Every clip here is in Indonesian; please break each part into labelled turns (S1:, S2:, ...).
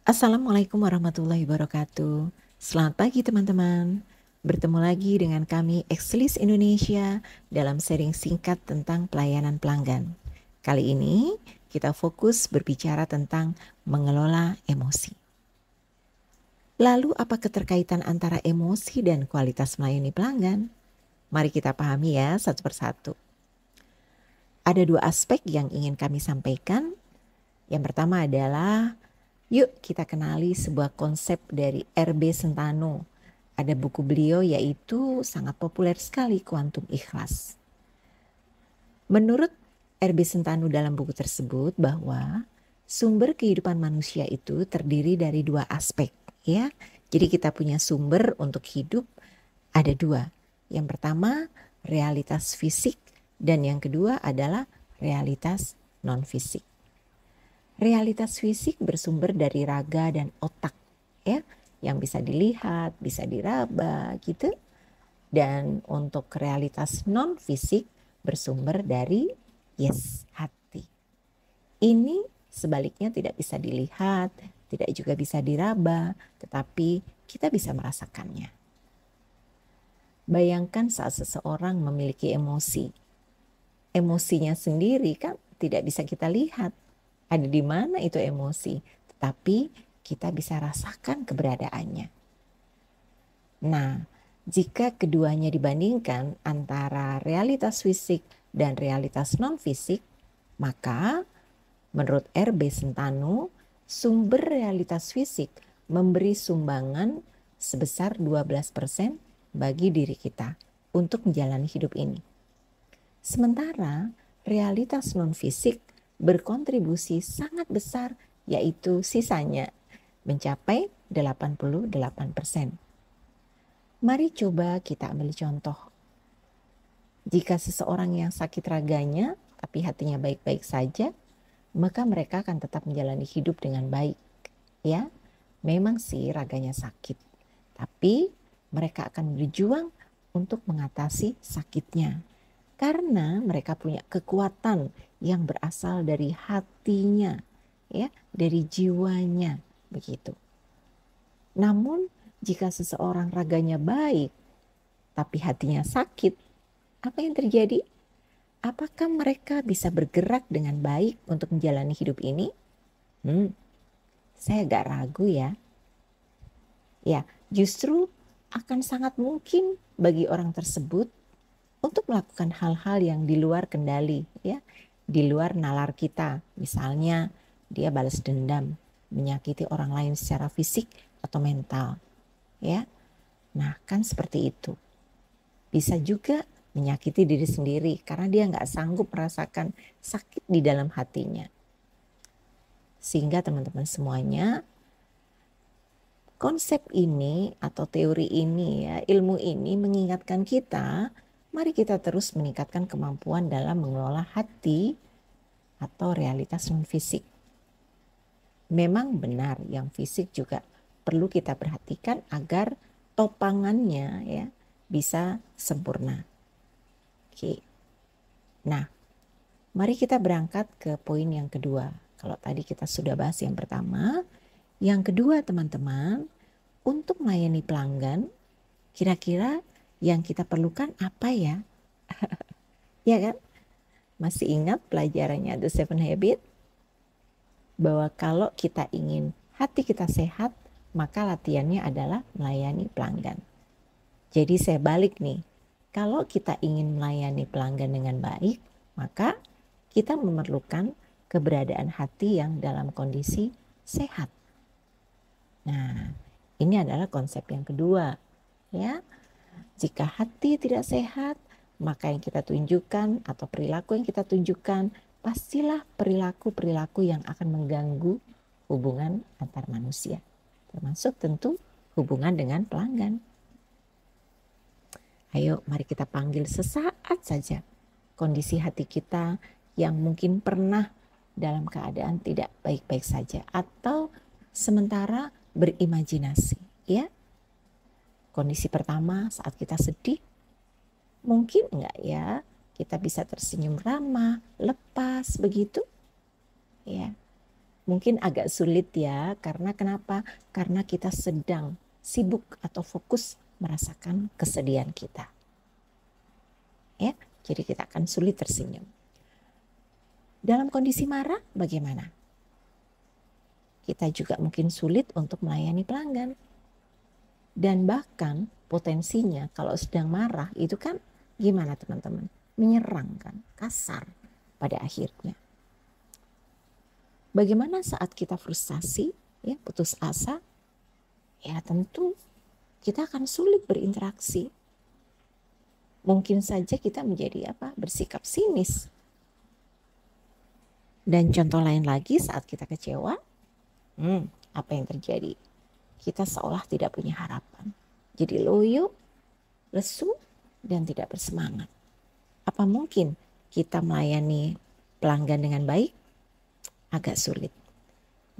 S1: Assalamualaikum warahmatullahi wabarakatuh. Selamat pagi teman-teman. Bertemu lagi dengan kami Exlis Indonesia dalam sharing singkat tentang pelayanan pelanggan. Kali ini kita fokus berbicara tentang mengelola emosi. Lalu apa keterkaitan antara emosi dan kualitas melayani pelanggan? Mari kita pahami ya satu persatu. Ada dua aspek yang ingin kami sampaikan. Yang pertama adalah yuk kita kenali sebuah konsep dari R.B. Sentano. Ada buku beliau yaitu sangat populer sekali, Kuantum Ikhlas. Menurut R.B. Sentano dalam buku tersebut bahwa sumber kehidupan manusia itu terdiri dari dua aspek, ya. Jadi kita punya sumber untuk hidup ada dua. Yang pertama realitas fisik dan yang kedua adalah realitas non-fisik. Realitas fisik bersumber dari raga dan otak, ya, yang bisa dilihat, bisa diraba gitu. Dan untuk realitas non fisik bersumber dari hati. Ini sebaliknya tidak bisa dilihat, tidak juga bisa diraba, tetapi kita bisa merasakannya. Bayangkan saat seseorang memiliki emosi. Emosinya sendiri kan tidak bisa kita lihat. Ada di mana itu emosi, tetapi kita bisa rasakan keberadaannya. Nah, jika keduanya dibandingkan antara realitas fisik dan realitas non-fisik, maka menurut R.B. Sentano, sumber realitas fisik memberi sumbangan sebesar 12% bagi diri kita untuk menjalani hidup ini. Sementara realitas non-fisik berkontribusi sangat besar, yaitu sisanya mencapai 88%. Mari coba kita ambil contoh. Jika seseorang yang sakit raganya tapi hatinya baik-baik saja, maka mereka akan tetap menjalani hidup dengan baik. Ya, memang sih raganya sakit, tapi mereka akan berjuang untuk mengatasi sakitnya. Karena mereka punya kekuatan yang berasal dari hatinya, ya, dari jiwanya, begitu. Namun jika seseorang raganya baik, tapi hatinya sakit, apa yang terjadi? Apakah mereka bisa bergerak dengan baik untuk menjalani hidup ini? Saya agak ragu ya. Ya, justru akan sangat mungkin bagi orang tersebut untuk melakukan hal-hal yang di luar kendali, ya, di luar nalar kita. Misalnya dia balas dendam, menyakiti orang lain secara fisik atau mental, ya. Nah, kan seperti itu. Bisa juga menyakiti diri sendiri karena dia nggak sanggup merasakan sakit di dalam hatinya. Sehingga teman-teman semuanya, konsep ini atau teori ini, ya, ilmu ini mengingatkan kita, mari kita terus meningkatkan kemampuan dalam mengelola hati atau realitas non-fisik. Memang benar yang fisik juga perlu kita perhatikan agar topangannya, ya, bisa sempurna. Oke. Nah, mari kita berangkat ke poin yang kedua. Kalau tadi kita sudah bahas yang pertama, yang kedua teman-teman, untuk melayani pelanggan, kira-kira yang kita perlukan apa ya? Ya kan? Masih ingat pelajarannya The Seven Habits? Bahwa kalau kita ingin hati kita sehat, maka latihannya adalah melayani pelanggan. Jadi saya balik nih, kalau kita ingin melayani pelanggan dengan baik, maka kita memerlukan keberadaan hati yang dalam kondisi sehat. Nah, ini adalah konsep yang kedua, ya. Jika hati tidak sehat, maka yang kita tunjukkan atau perilaku yang kita tunjukkan pastilah perilaku-perilaku yang akan mengganggu hubungan antar manusia, termasuk tentu hubungan dengan pelanggan. Ayo mari kita panggil sesaat saja kondisi hati kita yang mungkin pernah dalam keadaan tidak baik-baik saja atau sementara berimajinasi, ya. Kondisi pertama saat kita sedih, mungkin enggak ya kita bisa tersenyum ramah, lepas begitu, ya. mungkin agak sulit ya, karena kenapa? Karena kita sedang sibuk atau fokus merasakan kesedihan kita. Ya, jadi kita akan sulit tersenyum. Dalam kondisi marah bagaimana? Kita juga mungkin sulit untuk melayani pelanggan. Dan bahkan potensinya kalau sedang marah itu kan gimana teman-teman? Menyerang kan, kasar pada akhirnya. Bagaimana saat kita frustasi, ya, putus asa? Ya tentu kita akan sulit berinteraksi. Mungkin saja kita menjadi bersikap sinis. Dan contoh lain lagi saat kita kecewa, apa yang terjadi? Kita seolah tidak punya harapan. Jadi loyo, lesu, dan tidak bersemangat. Apa mungkin kita melayani pelanggan dengan baik? Agak sulit.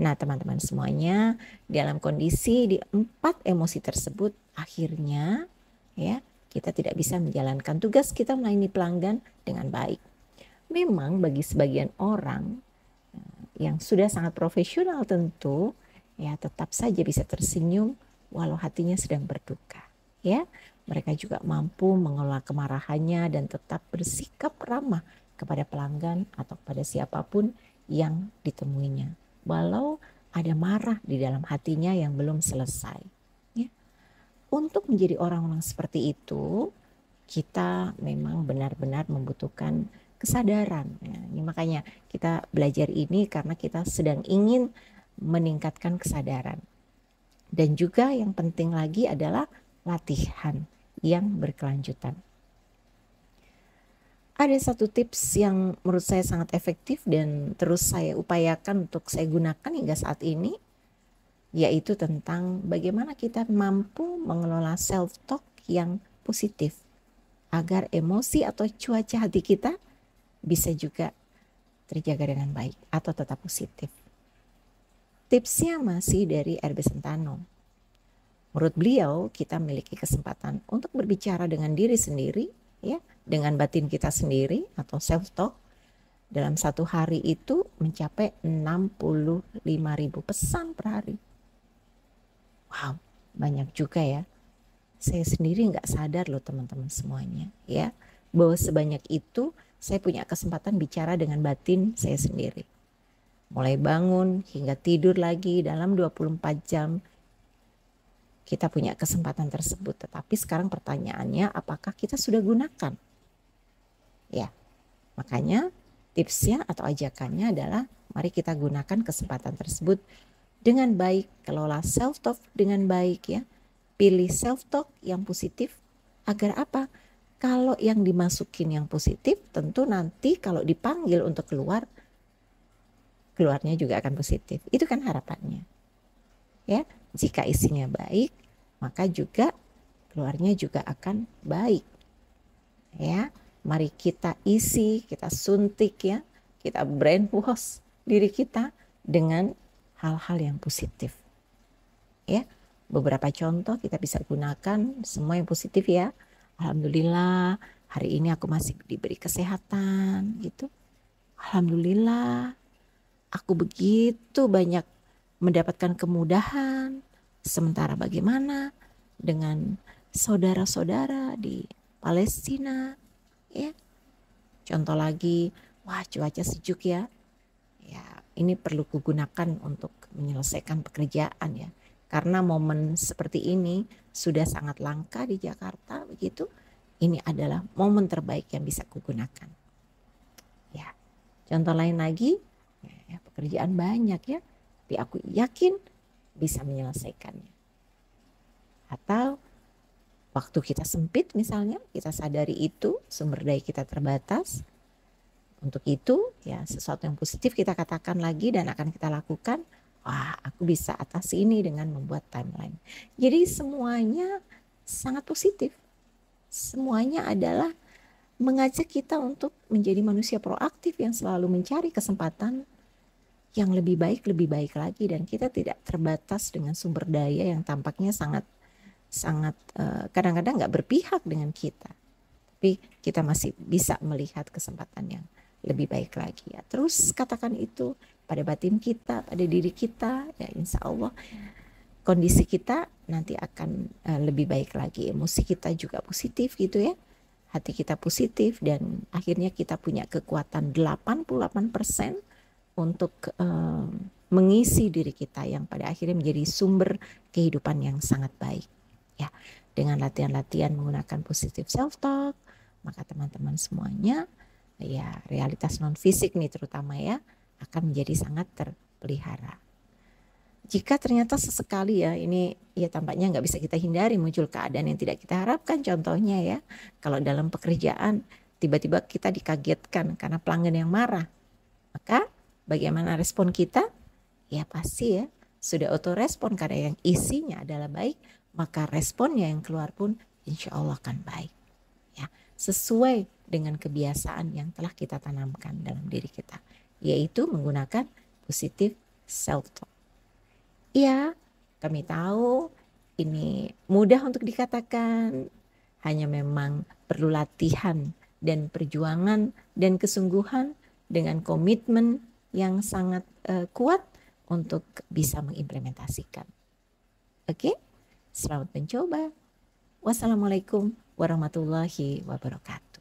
S1: Nah teman-teman semuanya, dalam kondisi di 4 emosi tersebut, akhirnya ya kita tidak bisa menjalankan tugas kita melayani pelanggan dengan baik. Memang bagi sebagian orang yang sudah sangat profesional tentu ya tetap saja bisa tersenyum walau hatinya sedang berduka. Ya, mereka juga mampu mengelola kemarahannya dan tetap bersikap ramah kepada pelanggan atau kepada siapapun yang ditemuinya, walau ada marah di dalam hatinya yang belum selesai. Ya. Untuk menjadi orang-orang seperti itu, kita memang benar-benar membutuhkan kesadaran. Ya, ini makanya kita belajar ini karena kita sedang ingin meningkatkan kesadaran. Dan juga yang penting lagi adalah latihan yang berkelanjutan. Ada satu tips yang menurut saya sangat efektif dan terus saya upayakan untuk saya gunakan hingga saat ini, yaitu tentang bagaimana kita mampu mengelola self-talk yang positif agar emosi atau cuaca hati kita bisa juga terjaga dengan baik atau tetap positif. Tipsnya masih dari R.B. Sentano. Menurut beliau, kita memiliki kesempatan untuk berbicara dengan diri sendiri, ya, dengan batin kita sendiri atau self-talk dalam satu hari itu mencapai 65.000 pesan per hari. Wow, banyak juga ya. Saya sendiri nggak sadar loh teman-teman semuanya, ya, bahwa sebanyak itu saya punya kesempatan bicara dengan batin saya sendiri. Mulai bangun hingga tidur lagi dalam 24 jam kita punya kesempatan tersebut. Tetapi sekarang pertanyaannya, apakah kita sudah gunakan? Ya, makanya tipsnya atau ajakannya adalah mari kita gunakan kesempatan tersebut dengan baik, kelola self-talk dengan baik ya. Pilih self-talk yang positif agar apa? Kalau yang dimasukin yang positif, tentu nanti kalau dipanggil untuk keluarnya juga akan positif. Itu kan harapannya. Ya, jika isinya baik, maka juga keluarnya juga akan baik. Ya, mari kita isi, kita suntik ya, kita brainwash diri kita dengan hal-hal yang positif. Ya, beberapa contoh kita bisa gunakan semua yang positif ya. Alhamdulillah, hari ini aku masih diberi kesehatan gitu. Alhamdulillah, aku begitu banyak mendapatkan kemudahan. Sementara bagaimana dengan saudara-saudara di Palestina, ya. Contoh lagi, wah cuaca sejuk ya. Ya, ini perlu kugunakan untuk menyelesaikan pekerjaan ya. Karena momen seperti ini sudah sangat langka di Jakarta begitu. Ini adalah momen terbaik yang bisa kugunakan. Ya. Contoh lain lagi, ya, pekerjaan banyak ya. Tapi aku yakin bisa menyelesaikannya. Atau waktu kita sempit misalnya, kita sadari itu sumber daya kita terbatas. Untuk itu ya sesuatu yang positif kita katakan lagi dan akan kita lakukan. Wah, aku bisa atasi ini dengan membuat timeline. Jadi semuanya sangat positif. Semuanya adalah mengajak kita untuk menjadi manusia proaktif yang selalu mencari kesempatan yang lebih baik lagi, dan kita tidak terbatas dengan sumber daya yang tampaknya sangat kadang-kadang nggak berpihak dengan kita, tapi kita masih bisa melihat kesempatan yang lebih baik lagi ya. Terus katakan itu pada batin kita, pada diri kita, ya insya Allah kondisi kita nanti akan lebih baik lagi. Emosi kita juga positif gitu ya. Hati kita positif dan akhirnya kita punya kekuatan 88% untuk mengisi diri kita yang pada akhirnya menjadi sumber kehidupan yang sangat baik. Ya, dengan latihan-latihan menggunakan positive self talk, maka teman-teman semuanya ya realitas non fisik nih terutama ya akan menjadi sangat terpelihara. Jika ternyata sesekali ya ini ya tampaknya nggak bisa kita hindari muncul keadaan yang tidak kita harapkan, contohnya ya kalau dalam pekerjaan tiba-tiba kita dikagetkan karena pelanggan yang marah, maka bagaimana respon kita? Ya pasti ya sudah auto respon karena yang isinya adalah baik, maka responnya yang keluar pun insya Allah akan baik ya, sesuai dengan kebiasaan yang telah kita tanamkan dalam diri kita, yaitu menggunakan positive self talk. Ya, kami tahu ini mudah untuk dikatakan, hanya memang perlu latihan dan perjuangan dan kesungguhan dengan komitmen yang sangat kuat untuk bisa mengimplementasikan. Oke, selamat mencoba. Wassalamualaikum warahmatullahi wabarakatuh.